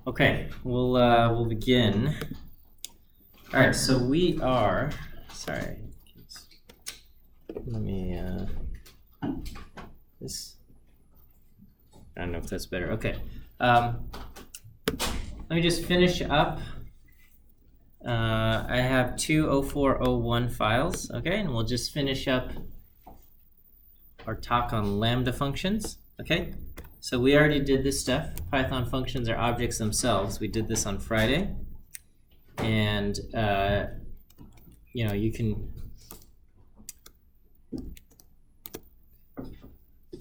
Okay, we'll begin. All right, so we are. Sorry, let me. This. I don't know if that's better. Okay, let me just finish up. I have two 0401 files. Okay, and we'll just finish up our talk on lambda functions. Okay. So we already did this stuff. Python functions are objects themselves. We did this on Friday. And, you can...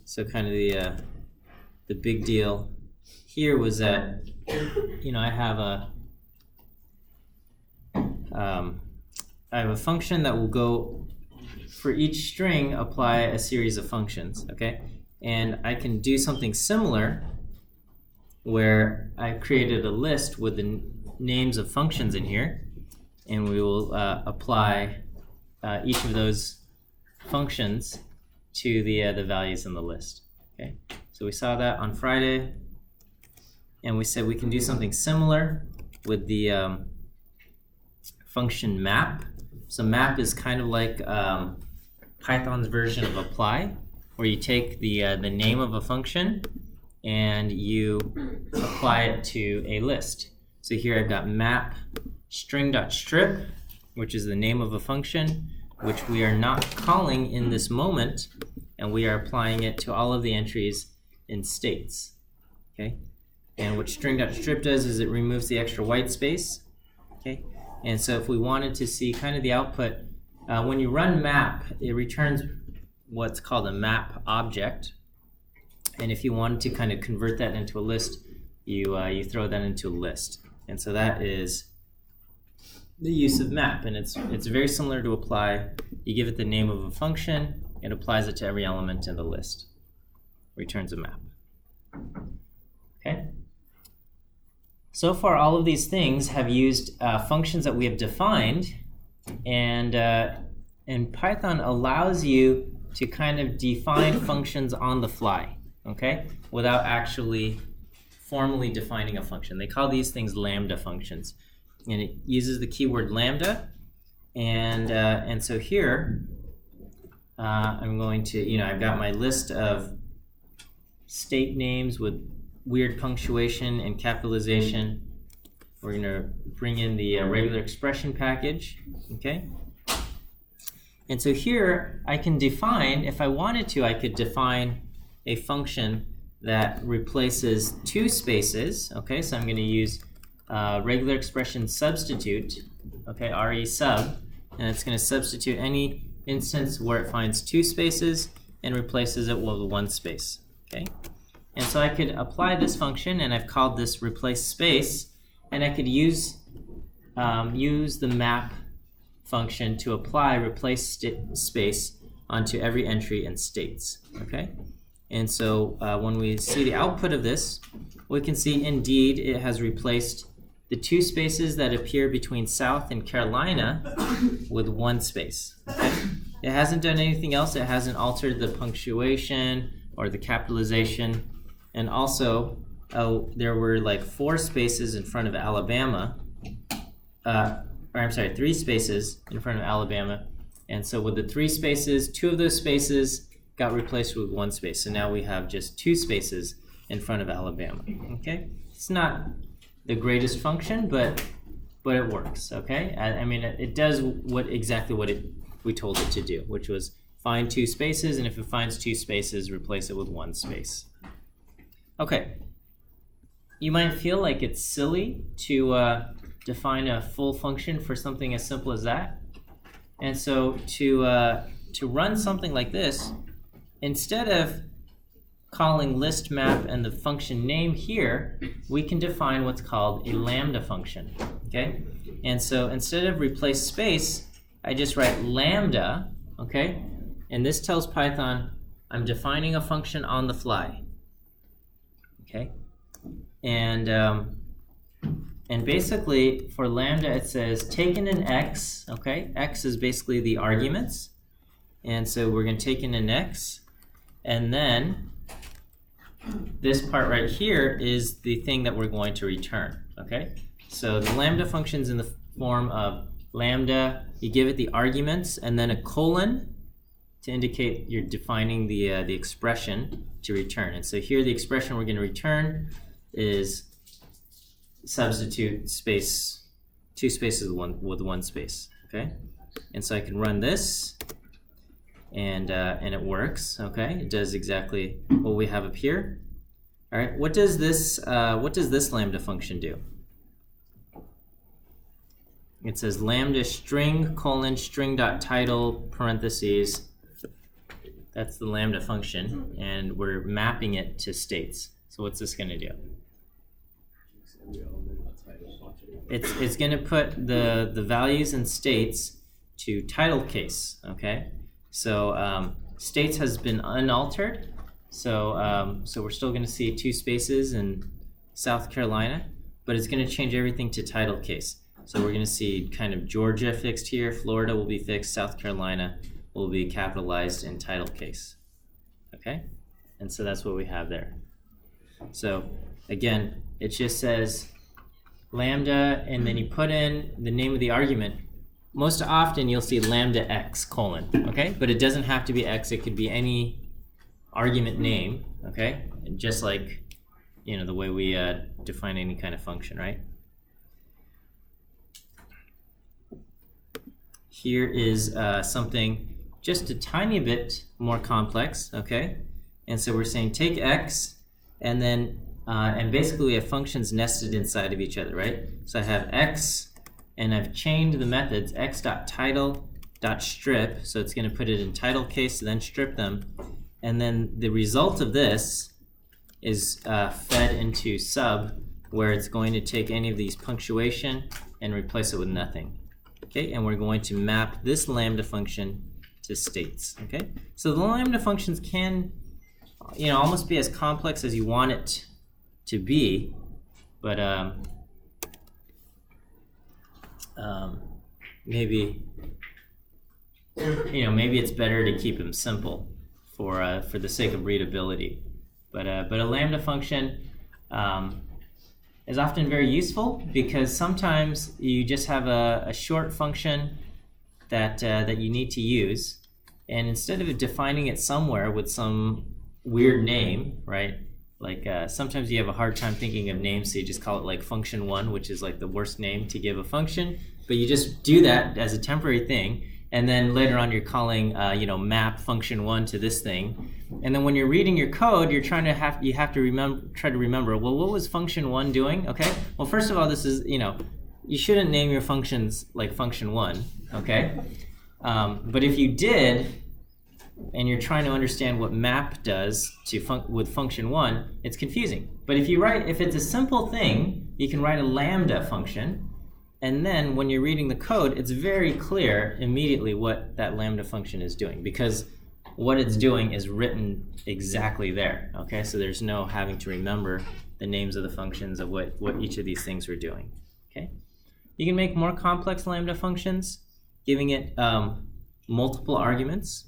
So kind of the big deal here was that, I have a function that will go, for each string, apply a series of functions, okay? And I can do something similar where I created a list with the names of functions in here, and we will apply each of those functions to the values in the list. Okay, so we saw that on Friday, and we said we can do something similar with the function map. So map is kind of like Python's version of apply, where you take the name of a function and you apply it to a list. So here I've got map string.strip, which is the name of a function, which we are not calling in this moment, and we are applying it to all of the entries in states. Okay, and what string.strip does is it removes the extra white space. Okay, and so if we wanted to see kind of the output, when you run map, it returns what's called a map object, and if you wanted to kind of convert that into a list, you throw that into a list, and so that is the use of map, and it's very similar to apply. You give it the name of a function, it applies it to every element in the list, returns a map. Okay. So far, all of these things have used functions that we have defined, and Python allows you to kind of define functions on the fly, okay, without actually formally defining a function. They call these things lambda functions, and it uses the keyword lambda. And so here, I'm going to, I've got my list of state names with weird punctuation and capitalization. We're going to bring in the regular expression package, okay? And so here I can define, if I wanted to, I could define a function that replaces two spaces. Okay, so I'm going to use regular expression substitute, okay, RE sub, and it's going to substitute any instance where it finds two spaces and replaces it with one space. Okay, and so I could apply this function, and I've called this replace space, and I could use the map function to apply replace space onto every entry in states. Okay, and so when we see the output of this, we can see indeed it has replaced the two spaces that appear between South and Carolina with one space. Okay? It hasn't done anything else. It hasn't altered the punctuation or the capitalization, and also there were like 4 spaces in front of Alabama. Three spaces in front of Alabama. And so with the 3 spaces, 2 of those spaces got replaced with 1 space. So now we have just 2 spaces in front of Alabama. Okay? It's not the greatest function, but it works. Okay? I mean, it does exactly what we told it to do, which was find 2 spaces, and if it finds 2 spaces, replace it with 1 space. Okay. You might feel like it's silly to define a full function for something as simple as that. And so to run something like this, instead of calling list map and the function name here, we can define what's called a lambda function. Okay? And so instead of replace space, I just write lambda, okay? And this tells Python I'm defining a function on the fly. Okay? And basically, for lambda, it says taken in x, okay? X is basically the arguments. And so we're going to take in an x, and then this part right here is the thing that we're going to return, okay? So the lambda function's in the form of lambda, you give it the arguments, and then a colon to indicate you're defining the expression to return. And so here the expression we're going to return is substitute space, two spaces with one space, okay? And so I can run this, and it works, okay? It does exactly what we have up here. All right, what does this lambda function do? It says lambda string colon string dot title parentheses. That's the lambda function, and we're mapping it to states. So what's this going to do? It's going to put the values and states to title case, okay? So states has been unaltered, so we're still going to see two spaces in South Carolina, but it's going to change everything to title case. So we're going to see kind of Georgia fixed here, Florida will be fixed, South Carolina will be capitalized in title case, okay? And so that's what we have there. So again, it just says lambda, and then you put in the name of the argument. Most often you'll see lambda x colon, okay? But it doesn't have to be x, it could be any argument name, okay? And just like, you know, the way we define any kind of function, right? Here is something just a tiny bit more complex, okay? And so we're saying take x, and then and basically we have functions nested inside of each other, right? So I have x, and I've chained the methods x.title.strip, so it's going to put it in title case, then strip them, and then the result of this is fed into sub, where it's going to take any of these punctuation and replace it with nothing. Okay, and we're going to map this lambda function to states. Okay, so the lambda functions can, you know, almost be as complex as you want it to be, but maybe, you know, maybe it's better to keep them simple for the sake of readability. But a lambda function is often very useful because sometimes you just have a short function that you need to use, and instead of defining it somewhere with some weird name, right? Like sometimes you have a hard time thinking of names, so you just call it like function one, which is like the worst name to give a function, but you just do that as a temporary thing, and then later on you're calling you know, map function one to this thing, and then when you're reading your code, you're trying to try to remember, well, what was function one doing? Okay, well, first of all, this is, you know, you shouldn't name your functions like function one, okay? But if you did, and you're trying to understand what map does with function one, it's confusing. But if it's a simple thing, you can write a lambda function, and then when you're reading the code, it's very clear immediately what that lambda function is doing, because what it's doing is written exactly there. Okay, so there's no having to remember the names of the functions of what each of these things are doing. Okay, you can make more complex lambda functions, giving it multiple arguments.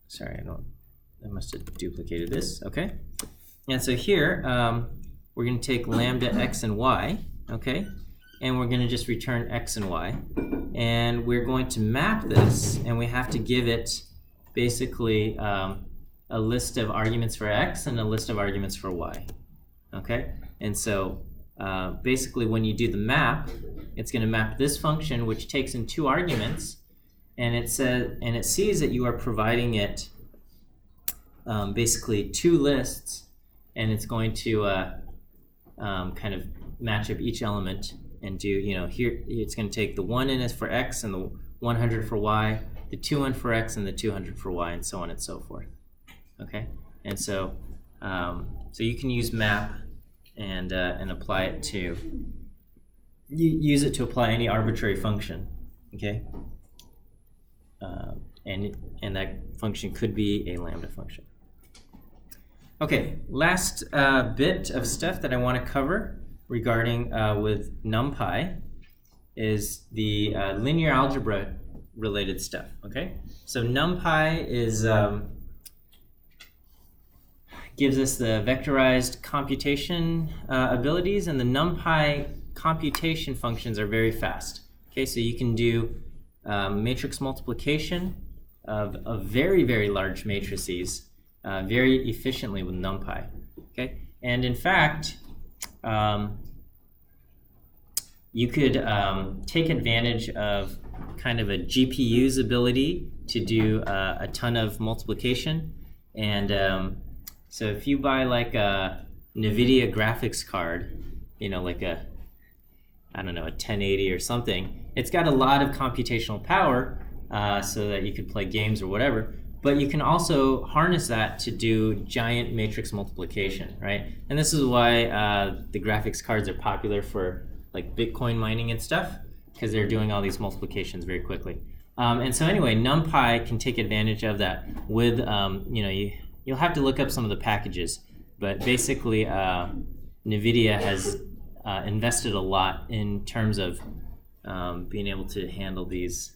Sorry, I must have duplicated this. Okay, and so here we're going to take lambda x and y, okay, and we're going to just return x and y, and we're going to map this, and we have to give it basically a list of arguments for x and a list of arguments for y, okay, and so basically when you do the map, it's going to map this function, which takes in two arguments, and it sees that you are providing it basically two lists, and it's going to kind of match up each element and do, you know, here it's going to take the 1 in for x and the 100 for y, the 2 in for x and the 200 for y, and so on and so forth. Okay, and so so you can use map and apply it to use it to apply any arbitrary function. Okay. And that function could be a lambda function. Okay, last bit of stuff that I want to cover regarding with NumPy is the linear algebra related stuff. Okay, so NumPy is gives us the vectorized computation abilities, and the NumPy computation functions are very fast. Okay, so you can do matrix multiplication of very, very large matrices very efficiently with NumPy. Okay, and in fact, you could take advantage of kind of a GPU's ability to do a ton of multiplication. And so if you buy like a NVIDIA graphics card, you know, like a, I don't know, a 1080 or something, it's got a lot of computational power so that you could play games or whatever. But you can also harness that to do giant matrix multiplication, right? And this is why the graphics cards are popular for like Bitcoin mining and stuff, because they're doing all these multiplications very quickly. And so anyway, NumPy can take advantage of that with, you know, you'll have to look up some of the packages, but basically NVIDIA has invested a lot in terms of being able to handle these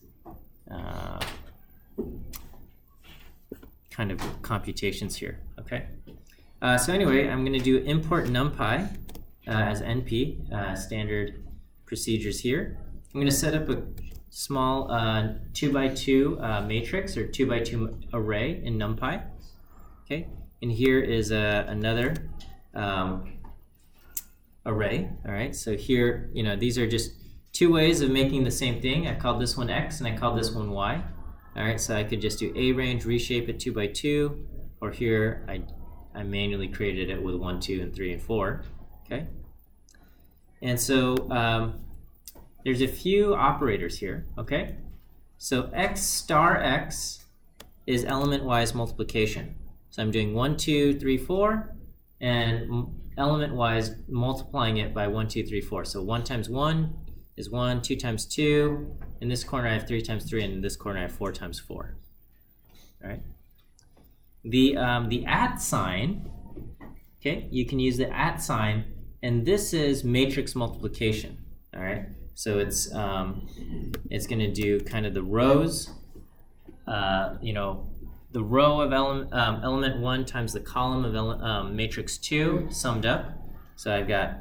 kind of computations here, okay? So anyway, I'm gonna do import NumPy as NP, standard procedures here. I'm gonna set up a small 2x2 matrix or 2x2 array in NumPy, okay? And here is another array, all right? So here, you know, these are just two ways of making the same thing. I called this one X and I called this one Y. All right, so I could just do A range, reshape it 2x2, or here I manually created it with 1, 2, and 3, and 4, okay? And so there's a few operators here, okay? So X star X is element-wise multiplication. So I'm doing 1, 2, 3, 4, and element-wise multiplying it by 1, 2, 3, 4. So 1 times 1 is 1, 2 times 2. In this corner I have 3 times 3, and in this corner I have 4 times 4. All right. The at sign, okay, you can use the at sign, and this is matrix multiplication. All right. So it's going to do kind of the rows, you know, the row of element 1 times the column of matrix 2 summed up. So I've got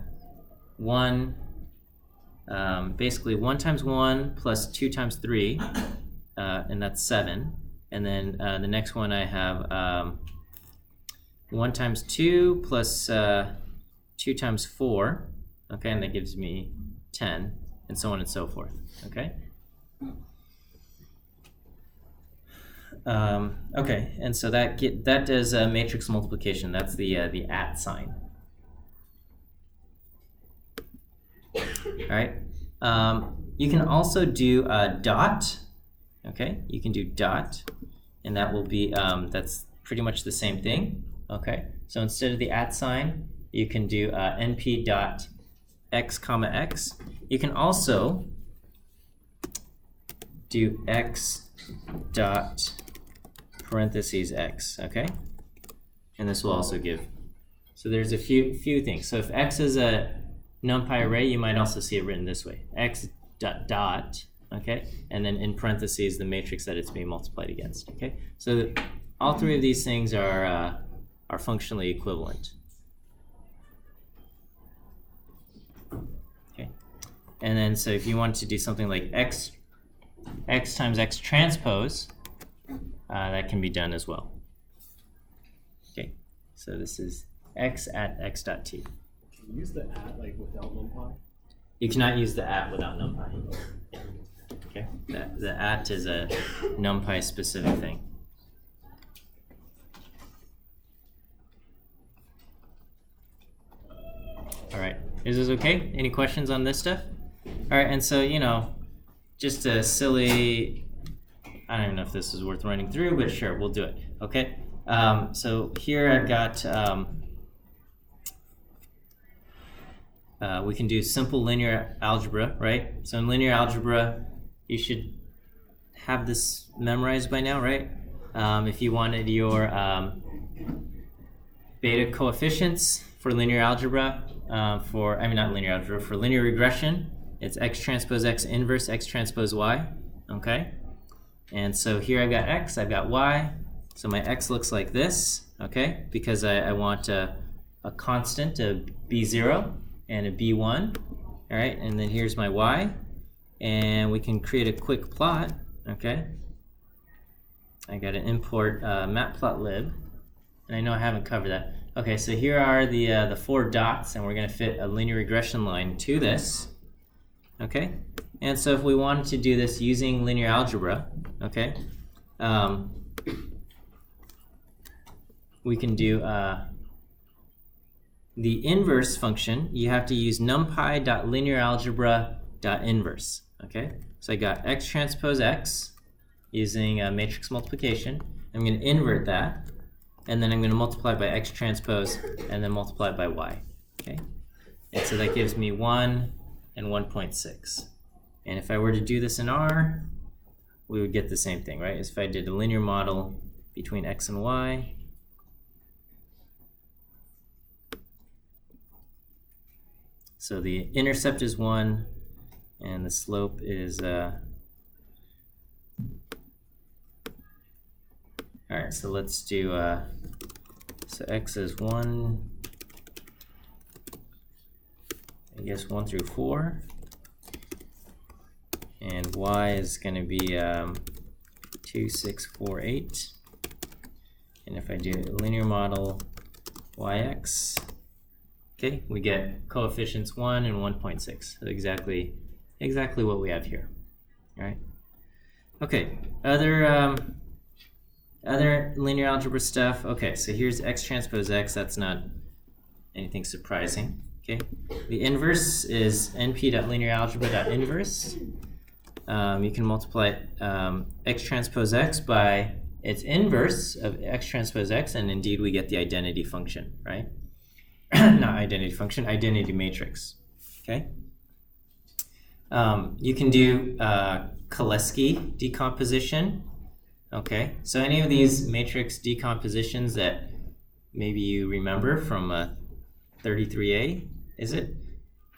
1. Basically 1 times 1 plus 2 times 3, and that's 7. And then the next one I have 1 times 2 plus 2 times 4, okay, and that gives me 10, and so on and so forth, okay? Okay, and so that does matrix multiplication. That's the at sign. All right. You can also do dot. Okay, you can do dot, and that will be that's pretty much the same thing. Okay, so instead of the at sign, you can do np dot x comma x. You can also do x dot parentheses x. Okay, and this will also give. So there's a few things. So if x is a NumPy array, you might also see it written this way: x dot dot, okay, and then in parentheses the matrix that it's being multiplied against. Okay, so all three of these things are functionally equivalent. Okay, and then so if you want to do something like x times x transpose, that can be done as well. Okay, so this is x at x dot t. Use the at like without NumPy? You cannot use the at without NumPy. Okay, the at is a NumPy specific thing. All right, is this okay? Any questions on this stuff? All right, and so, you know, just a silly, I don't even know if this is worth running through, but sure, we'll do it, okay? So here I've got, we can do simple linear algebra, right? So in linear algebra, you should have this memorized by now, right? If you wanted your beta coefficients for linear algebra, for linear regression, it's x transpose x inverse x transpose y, okay? And so here I've got x, I've got y, so my x looks like this, okay? Because I want a constant, a b0 and a b1, all right? And then here's my y, and we can create a quick plot, okay? I got to import matplotlib, and I know I haven't covered that. Okay, so here are the 4 dots, and we're going to fit a linear regression line to this, okay? And so if we wanted to do this using linear algebra, okay, we can do the inverse function. You have to use numpy.linearalgebra.inverse, okay? So I got x transpose x using matrix multiplication. I'm going to invert that, and then I'm going to multiply by x transpose, and then multiply by y, okay? And so that gives me 1 and 1.6. And if I were to do this in R, we would get the same thing, right? As if I did a linear model between x and y. So the intercept is 1, and the slope is, all right, so let's do, so x is 1, I guess 1 through 4. And y is going to be 2, 6, 4, 8. And if I do a linear model yx, okay, we get coefficients 1 and 1.6. So exactly what we have here. All right. Okay. Other linear algebra stuff. Okay, so here's x transpose x. That's not anything surprising. Okay. The inverse is np.linearalgebra.inverse. You can multiply x transpose x by its inverse of x transpose x, and indeed we get the identity function, right? Not identity function, identity matrix, okay? You can do Cholesky decomposition, okay? So any of these matrix decompositions that maybe you remember from 33A, is it?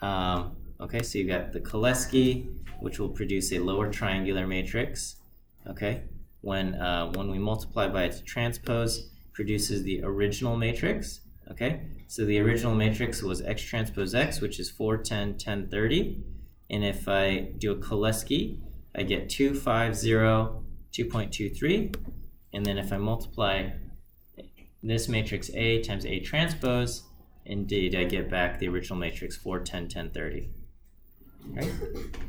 Okay, so you got the Cholesky, which will produce a lower triangular matrix, okay? When we multiply by its transpose, produces the original matrix, okay? So the original matrix was x transpose x, which is 4, 10, 10, 30. And if I do a Cholesky, I get 2, 5, 0, 2.23. And then if I multiply this matrix A times A transpose, indeed I get back the original matrix 4, 10, 10, 30. Right?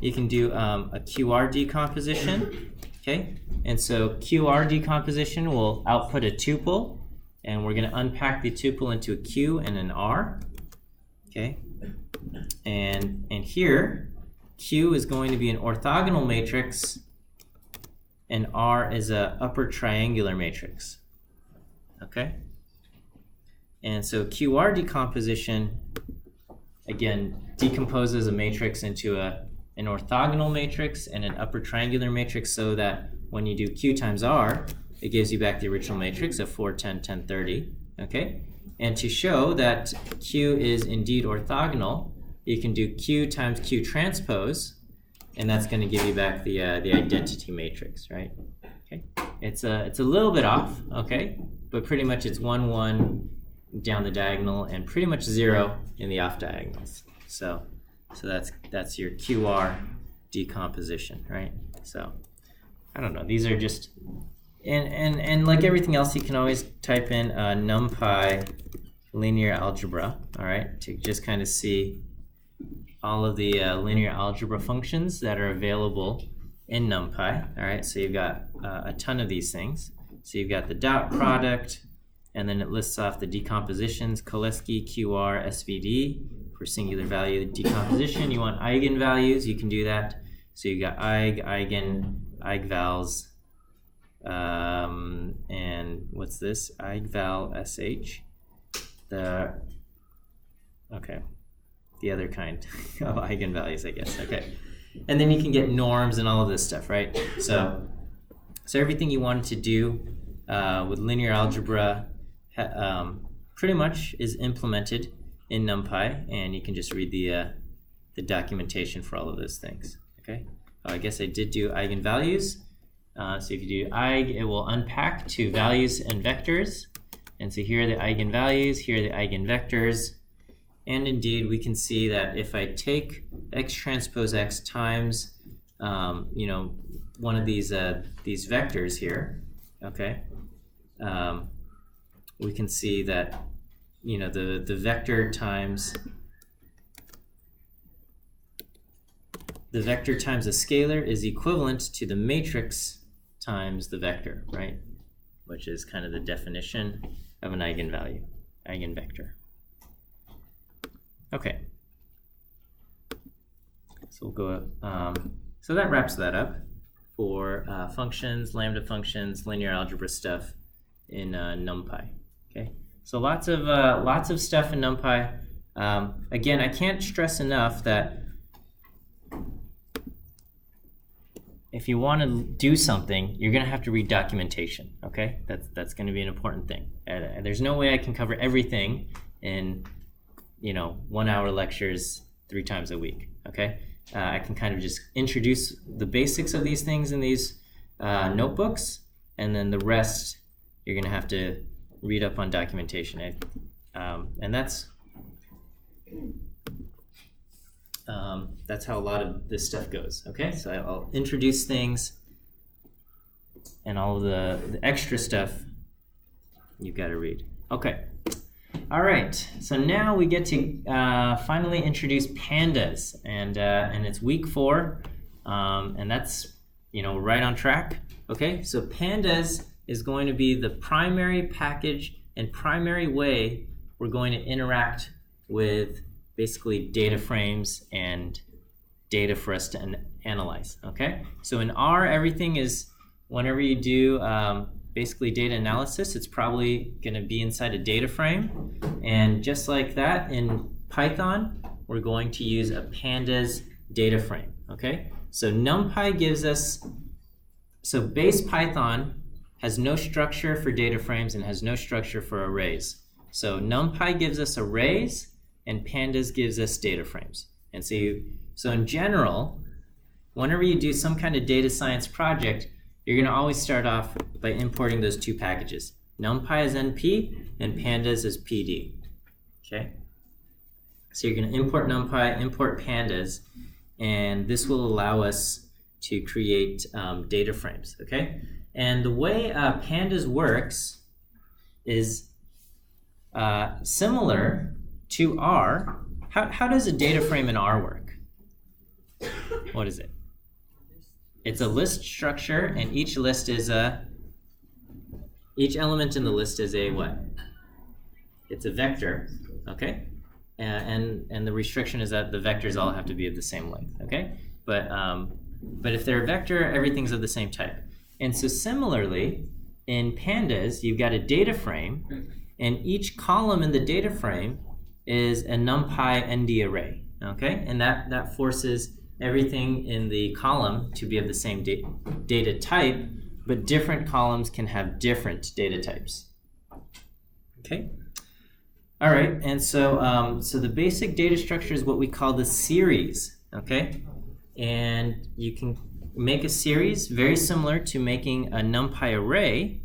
You can do a QR decomposition, okay? And so QR decomposition will output a tuple, and we're going to unpack the tuple into a Q and an R, okay? And here, Q is going to be an orthogonal matrix, and R is a upper triangular matrix, okay? And so QR decomposition, again, decomposes a matrix into an orthogonal matrix and an upper triangular matrix, so that when you do Q times R, it gives you back the original matrix of 4, 10, 10, 30, okay? And to show that Q is indeed orthogonal, you can do Q times Q transpose, and that's going to give you back the identity matrix, right? Okay, it's a little bit off, okay, but pretty much it's 1, 1 down the diagonal and pretty much 0 in the off diagonals. So that's your QR decomposition, right? So I don't know. These are just and like everything else, you can always type in NumPy linear algebra, all right, to just kind of see all of the linear algebra functions that are available in NumPy, all right? So you've got a ton of these things. So you've got the dot product, and then it lists off the decompositions, Cholesky, QR, SVD, for singular value decomposition. You want eigenvalues, you can do that. So you got eigen, eigenvals, and what's this? Eigenval SH. The other kind of eigenvalues, I guess. Okay, and then you can get norms and all of this stuff, right? So everything you wanted to do with linear algebra pretty much is implemented in NumPy, and you can just read the documentation for all of those things. Okay, I guess I did do eigenvalues. So if you do eig, it will unpack to values and vectors, And so here are the eigenvalues, here are the eigenvectors. And indeed, we can see that if I take x transpose x times, you know, one of these vectors here, okay, we can see that, you know, the vector times a scalar is equivalent to the matrix times the vector, right? Which is kind of the definition of an eigenvalue, eigenvector. Okay. So we'll go, so that wraps that up for functions, lambda functions, linear algebra stuff in NumPy. Okay. So lots of stuff in NumPy. Again, I can't stress enough that if you want to do something, you're going to have to read documentation. Okay, that's going to be an important thing. There's no way I can cover everything in, you know, 1 hour lectures 3 times a week. Okay, I can kind of just introduce the basics of these things in these notebooks, and then the rest you're going to have to read up on documentation. And that's how a lot of this stuff goes. Okay, so I'll introduce things, and all of the extra stuff you've got to read. Okay. All right. So now we get to finally introduce pandas, and it's week 4, and that's, you know, right on track. Okay. So pandas is going to be the primary package and primary way we're going to interact with basically data frames and data for us to analyze. Okay, so in R, everything is, whenever you do basically data analysis, it's probably going to be inside a data frame. And just like that, in Python, we're going to use a pandas data frame. Okay, so NumPy gives us, so base Python has no structure for data frames and has no structure for arrays. So NumPy gives us arrays, and pandas gives us data frames. And so in general, whenever you do some kind of data science project, you're going to always start off by importing those 2 packages. NumPy is NP and pandas is PD. Okay? So you're going to import NumPy, import pandas, and this will allow us to create data frames. Okay? And the way pandas works is similar to R. How does a data frame in R work? What is it? It's a list structure, and each list is each element in the list is a what? It's a vector, okay? And the restriction is that the vectors all have to be of the same length, okay? But if they're a vector, everything's of the same type. And so similarly, in pandas, you've got a data frame, and each column in the data frame is a NumPy ND array, okay? And that forces everything in the column to be of the same data type, but different columns can have different data types. Okay? All right, and so so the basic data structure is what we call the series, okay? And you can make a series very similar to making a NumPy array,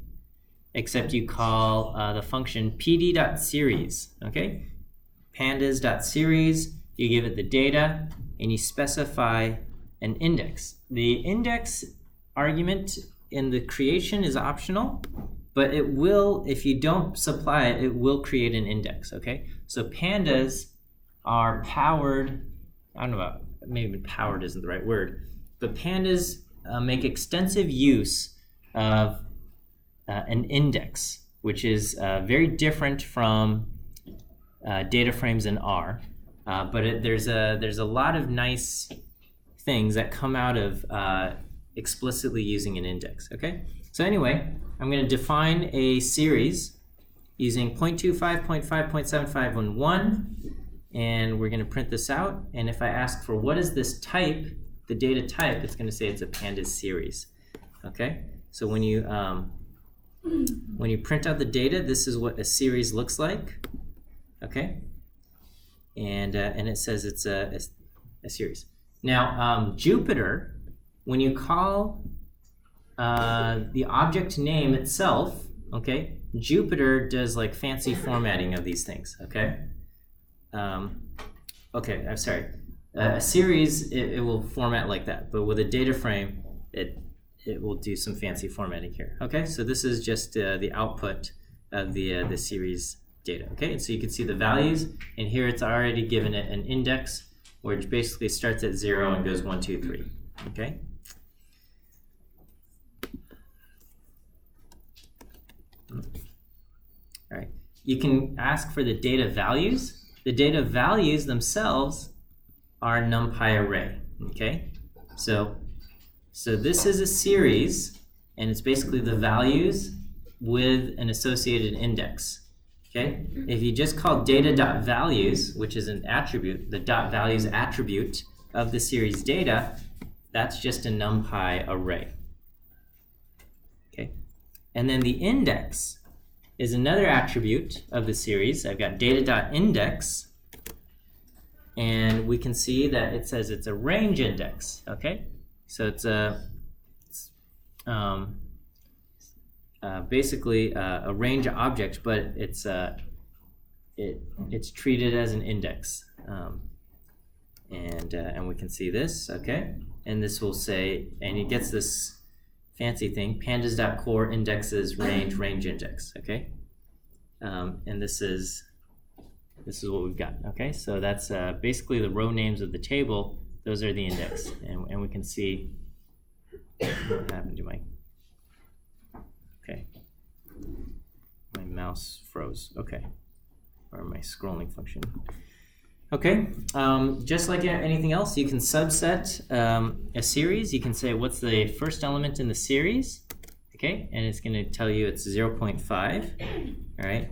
except you call the function pd.series, okay? Pandas.series, you give it the data, and you specify an index. The index argument in the creation is optional, but it will, if you don't supply it, it will create an index, okay? So pandas are powered, I don't know about, maybe powered isn't the right word, but pandas make extensive use of an index, which is very different from data frames in R. But there's a lot of nice things that come out of explicitly using an index, okay? So anyway, I'm going to define a series using 0.25, 0.5, 0.75, and 1, and we're going to print this out. And if I ask for what is this type, the data type, it's going to say it's a pandas series, okay? So when you print out the data, this is what a series looks like, okay? And it says it's a series. Now, Jupyter, when you call the object name itself, okay, Jupyter does like fancy formatting of these things, okay? Okay, I'm sorry. A series, it will format like that, but with a data frame, it will do some fancy formatting here. Okay, so this is just the output of the series data. Okay, and so you can see the values, and here it's already given it an index, which basically starts at 0 and goes 1, 2, 3. Okay. All right. You can ask for the data values. The data values themselves are NumPy array. Okay. So this is a series, and it's basically the values with an associated index. Okay. If you just call data.values, which is an attribute, the .values attribute of the series data, that's just a NumPy array. Okay. And then the index is another attribute of the series. I've got data.index, and we can see that it says it's a range index. Okay, so it's basically a range object, but it's treated as an index, and we can see this. Okay, and this will say, and it gets this fancy thing, pandas.core indexes range index. Okay, and this is what we've got. Okay, so that's basically the row names of the table. Those are the index, and we can see what happened to my mouse froze. Okay, or my scrolling function. Okay, just like anything else, you can subset a series. You can say what's the first element in the series, okay, and it's going to tell you it's 0.5. All right.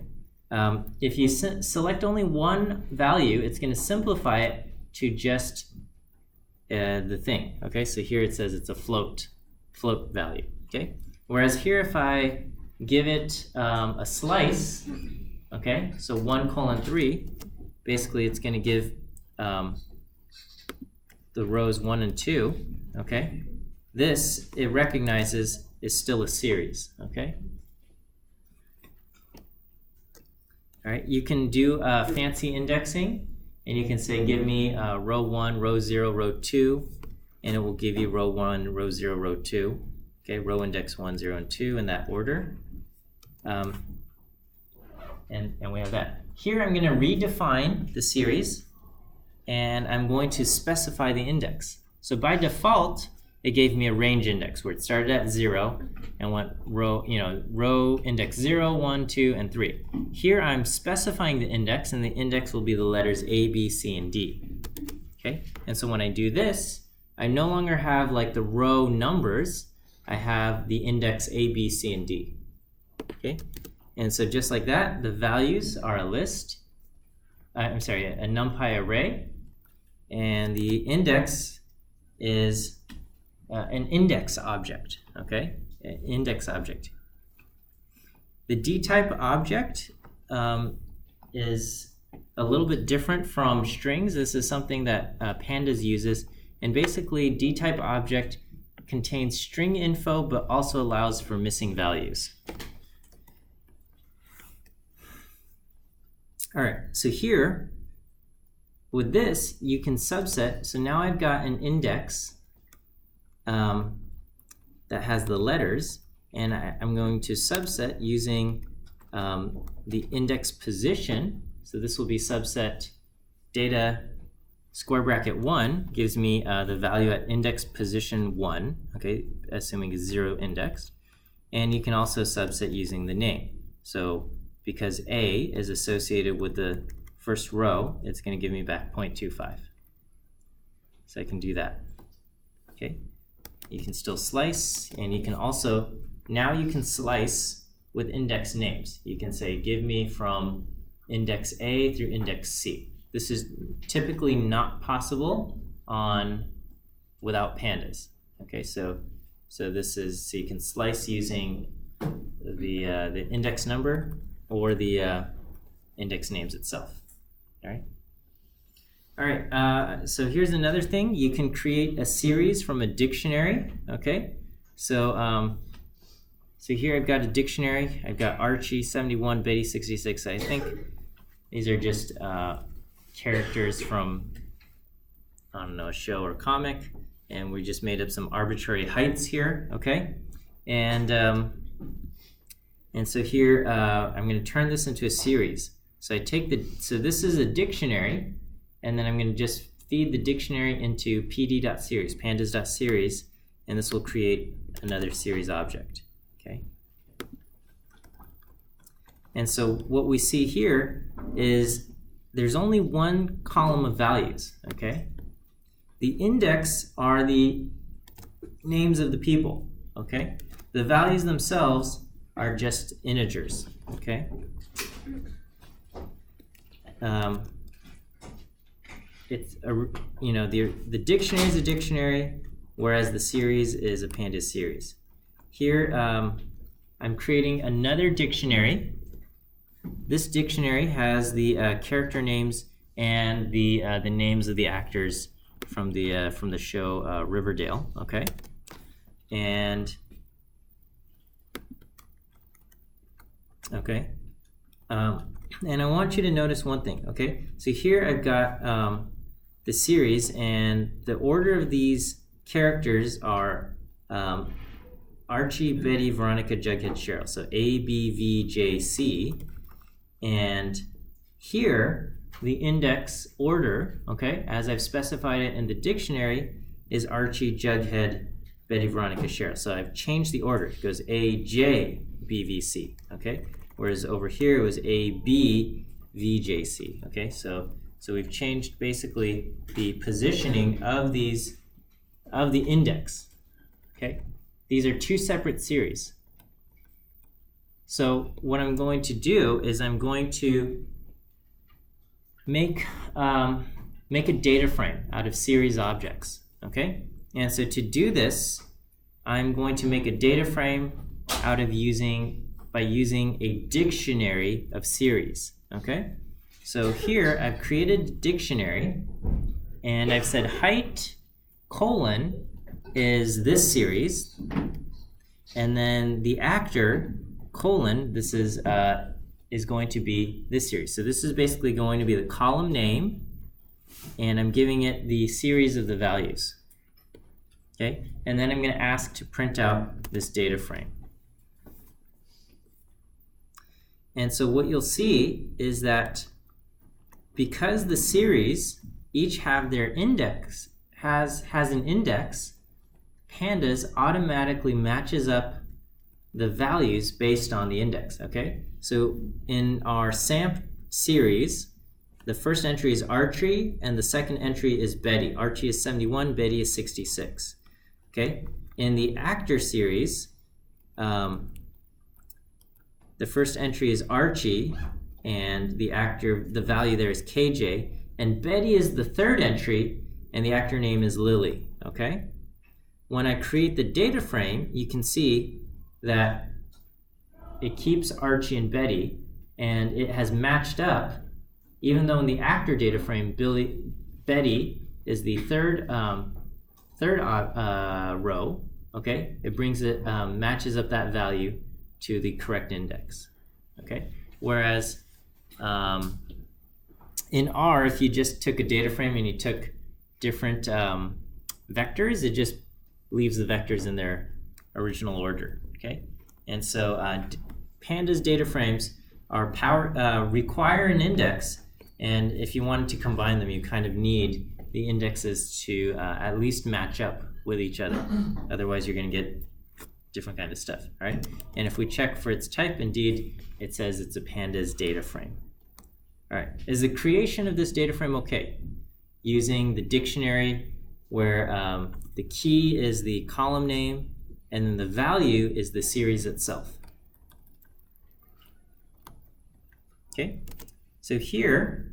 If you select only one value, it's going to simplify it to just the thing. Okay, so here it says it's a float value. Okay, whereas here if I give it a slice, okay, so 1:3. Basically, it's going to give the rows 1 and 2, okay? This, it recognizes, is still a series, okay? All right, you can do fancy indexing, and you can say, give me row 1, row 0, row 2, and it will give you row 1, row 0, row 2, okay? Row index 1, 0, and 2 in that order. And we have that. Here I'm going to redefine the series, and I'm going to specify the index. So by default, it gave me a range index where it started at 0 and went row index 0, 1, 2, and 3. Here I'm specifying the index, and the index will be the letters A, B, C, and D. Okay, and so when I do this, I no longer have like the row numbers. I have the index A, B, C, and D. Okay. And so just like that, the values are a list. A NumPy array. And the index is an index object, okay? An index object. The dtype object is a little bit different from strings. This is something that pandas uses. And basically, dtype object contains string info, but also allows for missing values. All right, so here, with this, you can subset. So now I've got an index that has the letters, and I'm going to subset using the index position. So this will be subset data square bracket 1 gives me the value at index position 1, okay, assuming it's 0 indexed. And you can also subset using the name. So because A is associated with the first row, it's going to give me back 0.25. So I can do that. Okay. You can still slice, and you can also, now you can slice with index names. You can say, give me from index A through index C. This is typically not possible without pandas. Okay, so this is, so you can slice using the index number or the index names itself. All right. So here's another thing. You can create a series from a dictionary. Okay. So So here I've got a dictionary. I've got Archie 71, Betty 66. I think these are just characters from, I don't know, a show or comic, and we just made up some arbitrary heights here, okay? And so here I'm going to turn this into a series. So I take so this is a dictionary, and then I'm going to just feed the dictionary into pd.series, pandas.series, and this will create another series object, okay? And so what we see here is there's only one column of values, okay? The index are the names of the people, okay? The values themselves are just integers, okay? It's the dictionary is a dictionary, whereas the series is a pandas series. Here I'm creating another dictionary. This dictionary has the character names and the names of the actors from the show Riverdale, okay? And okay, and I want you to notice one thing, okay? So here I've got the series, and the order of these characters are Archie, Betty, Veronica, Jughead, Cheryl. So A, B, V, J, C. And here, the index order, okay, as I've specified it in the dictionary, is Archie, Jughead, Betty, Veronica, Cheryl. So I've changed the order. It goes A, J, B, V, C, okay? Whereas over here it was A, B, V, J, C, okay? So we've changed basically the positioning of the index, okay? These are two separate series. So what I'm going to do is I'm going to make a data frame out of series objects, okay? And so to do this, I'm going to make a data frame out of by using a dictionary of series, okay? So here I've created a dictionary, and I've said height colon is this series, and then the actor colon, this is going to be this series. So this is basically going to be the column name, and I'm giving it the series of the values, okay? And then I'm going to ask to print out this data frame. And so what you'll see is that because the series each have their index, has an index, pandas automatically matches up the values based on the index, okay? So in our SAMP series, the first entry is Archie, and the second entry is Betty. Archie is 71, Betty is 66, okay? In the actor series, the first entry is Archie, and the value there is KJ, and Betty is the third entry, and the actor name is Lily, okay? When I create the data frame, you can see that it keeps Archie and Betty, and it has matched up, even though in the actor data frame, Betty is the third row, okay? It matches up that value to the correct index, okay? Whereas in R, if you just took a data frame and you took different vectors, it just leaves the vectors in their original order, okay? And so pandas data frames require an index, and if you wanted to combine them, you kind of need the indexes to at least match up with each other. Otherwise, you're going to get different kind of stuff, all right? And if we check for its type, indeed, it says it's a pandas data frame. All right, is the creation of this data frame okay? Using the dictionary where the key is the column name, and then the value is the series itself. Okay, so here's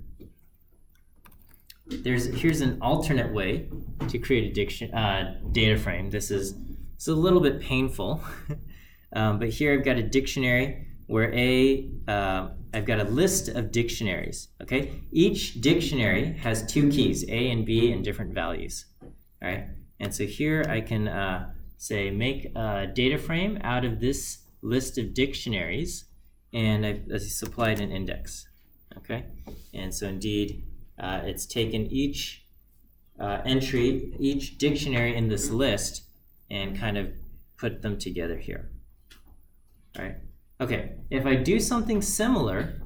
an alternate way to create a data frame. It's a little bit painful, but here I've got a dictionary where I've got a list of dictionaries, okay? Each dictionary has two keys, A and B, and different values, all right? And so here I can say make a data frame out of this list of dictionaries, and I supplied an index. Okay, and so indeed, it's taken each entry, each dictionary in this list, and kind of put them together here. All right. Okay, if I do something similar,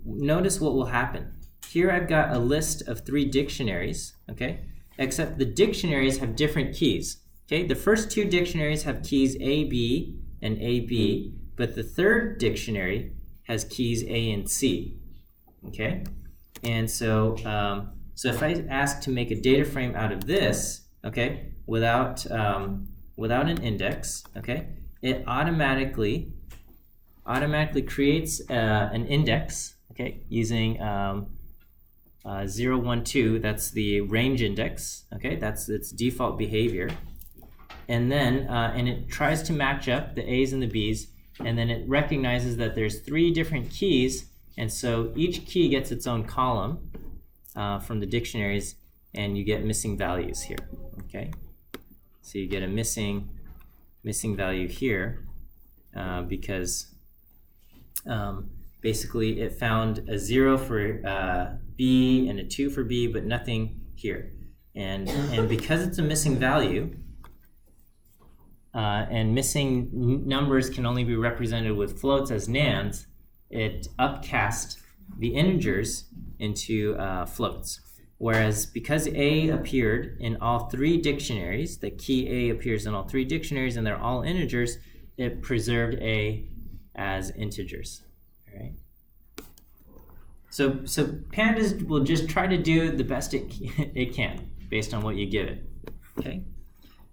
notice what will happen. Here I've got a list of 3 dictionaries, okay? Except the dictionaries have different keys, okay? The first 2 dictionaries have keys AB and AB, but the third dictionary has keys A and C, okay? And so, so if I ask to make a data frame out of this, okay, without an index, okay, it automatically creates an index, okay, using 0, 1, 2. That's the range index, okay, that's its default behavior. And then, and it tries to match up the A's and the B's, and then it recognizes that there's 3 different keys, and so each key gets its own column from the dictionaries, and you get missing values here, okay? So you get a missing value here because basically it found a 0 for B and a 2 for B, but nothing here. And because it's a missing value, and missing numbers can only be represented with floats as nands, it upcast the integers into floats. Whereas because A appeared in all 3 dictionaries, the key A appears in all 3 dictionaries and they're all integers, it preserved A as integers. All right. So pandas will just try to do the best it can based on what you give it. Okay.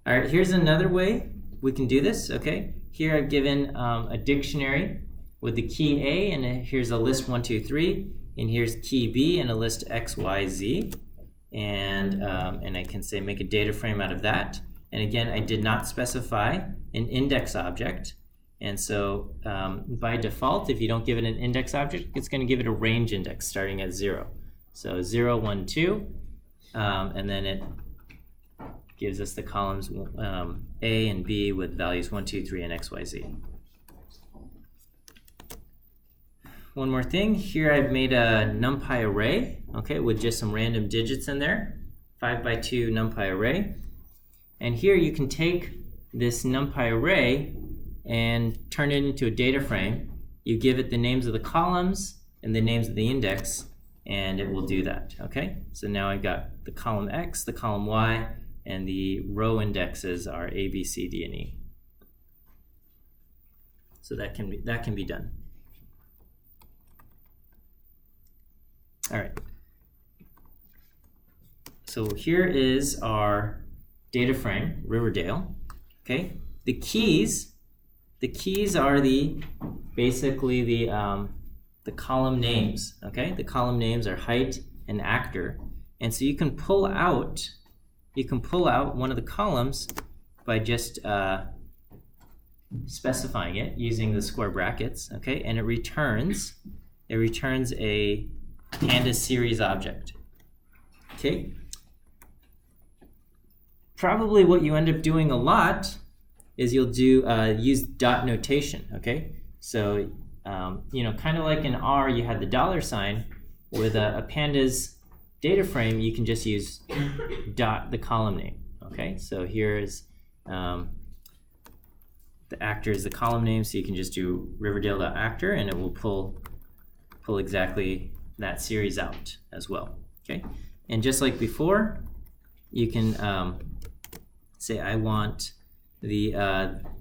All right. Here's another way we can do this. Okay. Here I've given a dictionary with the key A, and here's a list 1, 2, 3, and here's key B and a list X, Y, Z, and I can say make a data frame out of that. And again, I did not specify an index object. And so by default, if you don't give it an index object, it's going to give it a range index starting at 0. So 0, 1, 2, and then it gives us the columns A and B with values 1, 2, 3, and X, Y, Z. One more thing, here I've made a NumPy array, okay, with just some random digits in there, 5 by 2 NumPy array. And here you can take this NumPy array and turn it into a data frame. You give it the names of the columns and the names of the index, and it will do that, okay? So now I've got the column X, the column Y, and the row indexes are A, B, C, D, and E. So that can be done. All right. So here is our data frame, Riverdale. Okay. The keys are basically the column names. Okay. The column names are height and actor, and so you can pull out one of the columns by just specifying it using the square brackets. Okay, and it returns a pandas series object. Okay. Probably what you end up doing a lot is you'll do use dot notation. Okay, so you know, kind of like in R, you had the $sign. With a pandas data frame, you can just use dot the column name. Okay, so here's the actor is the column name, so you can just do Riverdale.actor, and it will pull exactly that series out as well. Okay, and just like before, you can say I want the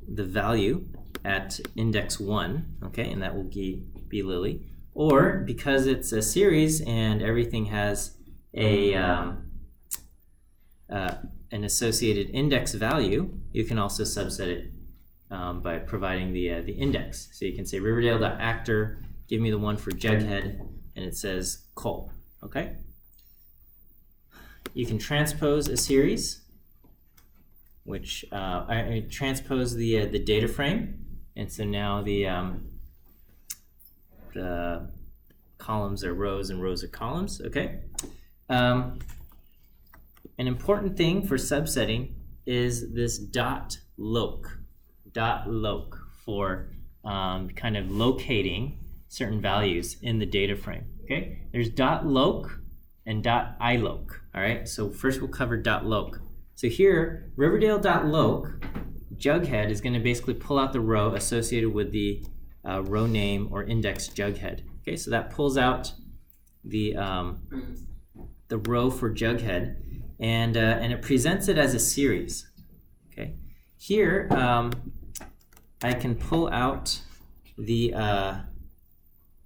value at index 1, okay, and that will be Lily. Or because it's a series and everything has an associated index value, you can also subset it by providing the index. So you can say Riverdale.actor, give me the one for Jughead, and it says Cole. Okay. You can transpose a series, which I transpose the data frame, and so now the columns are rows and rows are columns. Okay. An important thing for subsetting is this dot loc for kind of locating certain values in the data frame. Okay, there's .loc and .iloc. All right, so first we'll cover .loc. So here, Riverdale.loc, Jughead is going to basically pull out the row associated with the row name or index Jughead. Okay, so that pulls out the row for Jughead, and it presents it as a series. Okay, here I can pull out the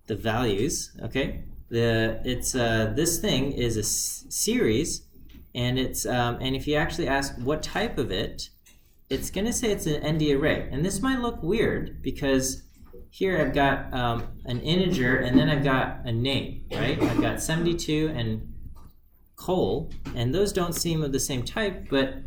values. Okay, this thing is a series, and and if you actually ask what type of it's going to say it's an ND array, and this might look weird because here I've got an integer and then I've got a name, right? I've got 72 and Cole, and those don't seem of the same type, but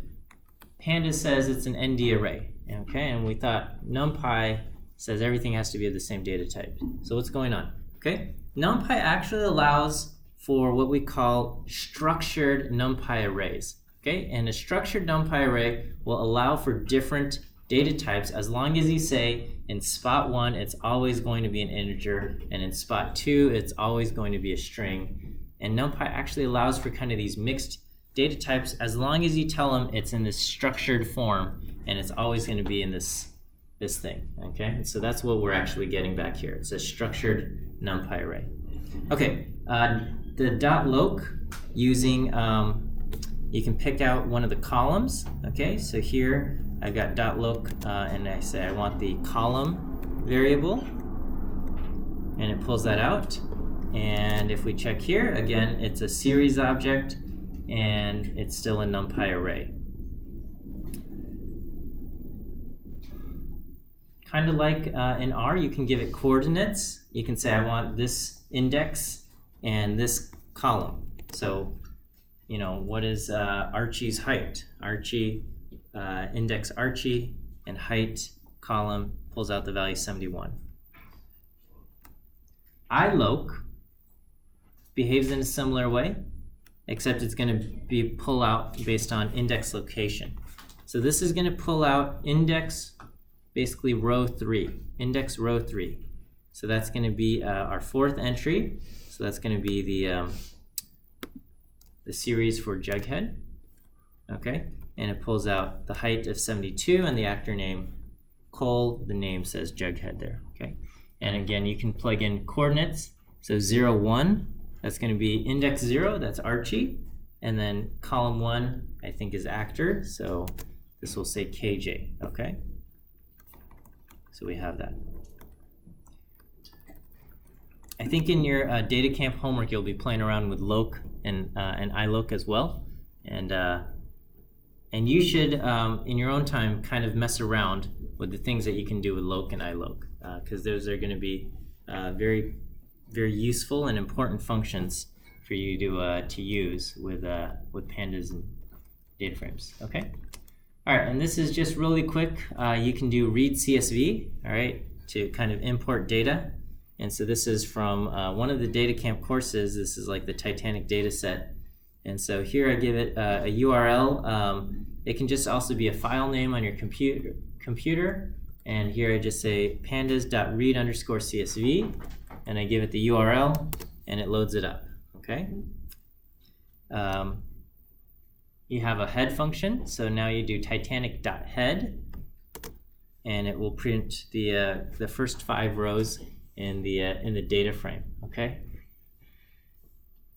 Pandas says it's an ND array. Okay, and we thought NumPy says everything has to be of the same data type. So what's going on? Okay, NumPy actually allows for what we call structured NumPy arrays. Okay, and a structured NumPy array will allow for different data types as long as you say in spot 1 it's always going to be an integer, and in spot 2 it's always going to be a string. And NumPy actually allows for kind of these mixed data types as long as you tell them it's in this structured form and it's always going to be in this thing. Okay, and so that's what we're actually getting back here. It's a structured NumPy array. Okay, the .loc using you can pick out one of the columns. Okay, so here I've got .loc and I say I want the column variable, and it pulls that out. And if we check here, again, it's a series object and it's still a NumPy array. Kind of like in R, you can give it coordinates. You can say I want this index and this column. So, you know, what is Archie's height? Archie, index Archie, and height column pulls out the value 71. iloc behaves in a similar way, except it's going to be pull out based on index location. So this is going to pull out index, basically row 3, index row 3. So that's going to be our 4th entry. So that's going to be the series for Jughead. Okay, and it pulls out the height of 72 and the actor name Cole. The name says Jughead there. Okay, and again you can plug in coordinates. So 0, 1. That's going to be index 0, that's Archie, and then column 1, I think, is actor, so this will say KJ, okay? So we have that. I think in your data camp homework you'll be playing around with loc and iloc as well, and you should, in your own time, kind of mess around with the things that you can do with loc and iloc, because those are going to be very useful and important functions for you to use with pandas and data frames. Okay. All right, and this is just really quick. You can do read CSV, all right, to kind of import data. And so this is from one of the data camp courses. This is like the Titanic data set. And so here I give it a URL. It can just also be a file name on your computer. And here I just say pandas.read_CSV. And I give it the URL, and it loads it up, okay? You have a head function, so now you do titanic.head, and it will print the first 5 rows in the data frame, okay?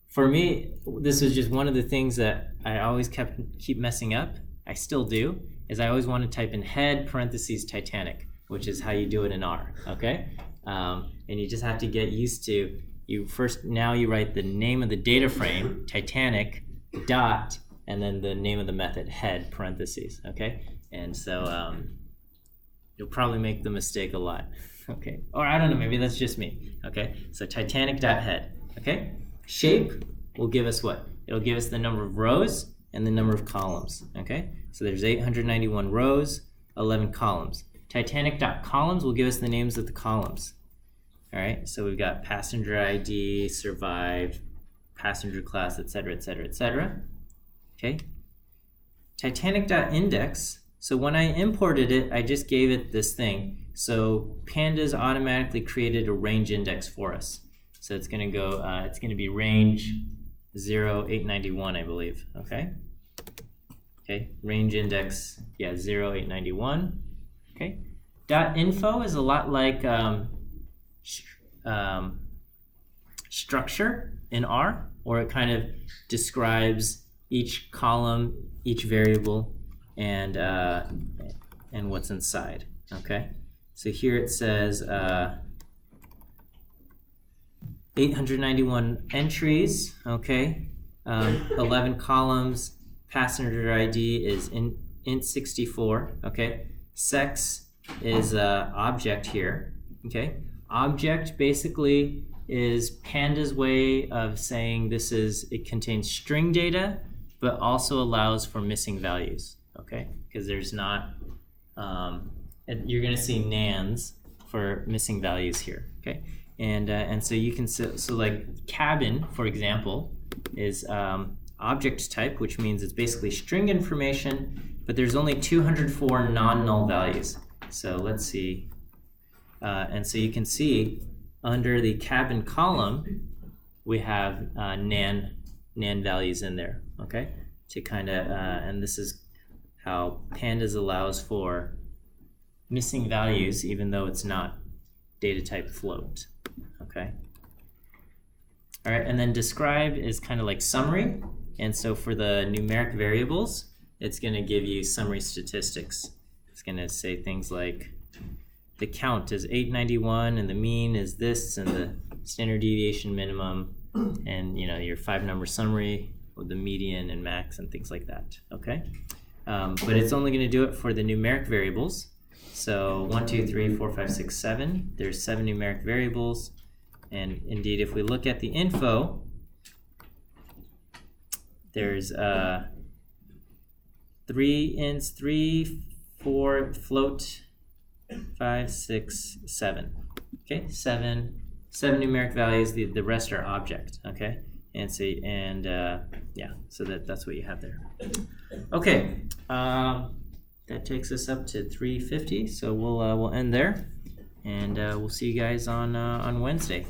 For me, this was just one of the things that I always keep messing up. I still do, is I always want to type in head parentheses Titanic, which is how you do it in R, okay? And you just have to get used to, now you write the name of the data frame, Titanic, dot, and then the name of the method, head, parentheses, okay? And so you'll probably make the mistake a lot, okay? Or I don't know, maybe that's just me, okay? So Titanic.head, okay? Shape will give us what? It'll give us the number of rows and the number of columns, okay? So there's 891 rows, 11 columns. Titanic.columns will give us the names of the columns. All right, so we've got passenger ID, survived, passenger class, etc., etc., etc. Okay. Titanic.index, so when I imported it, I just gave it this thing. So pandas automatically created a range index for us. So it's going to go, it's going to be range 0891, I believe. Okay. Okay. Range index, yeah, 0891. Okay. .info is a lot like structure in R, or it kind of describes each column, each variable, and what's inside. Okay. So here it says 891 entries, okay, 11 columns, passenger ID is int64, okay, sex is object here, okay. Object basically is Panda's way of saying it contains string data, but also allows for missing values, okay, because there's not, you're going to see nans for missing values here, okay, and so you can so like cabin, for example, is object type, which means it's basically string information, but there's only 204 non-null values. So let's see, and so you can see under the cabin column we have nan values in there, okay, to kind of and this is how pandas allows for missing values even though it's not data type float, okay. All right, and then describe is kind of like summary, and so for the numeric variables it's going to give you summary statistics. It's going to say things like the count is 891 and the mean is this and the standard deviation minimum, and you know your 5-number summary with the median and max and things like that, okay. But it's only going to do it for the numeric variables. So 1, 2, 3, 4, 5, 6, 7. There's 7 numeric variables, and indeed, if we look at the info, there's 3 ints, 3, 4 float, 5, 6, 7. Okay, seven numeric values. The rest are object. Okay, and so yeah, so that's what you have there. Okay. That takes us up to 3:50, so we'll end there, and we'll see you guys on Wednesday.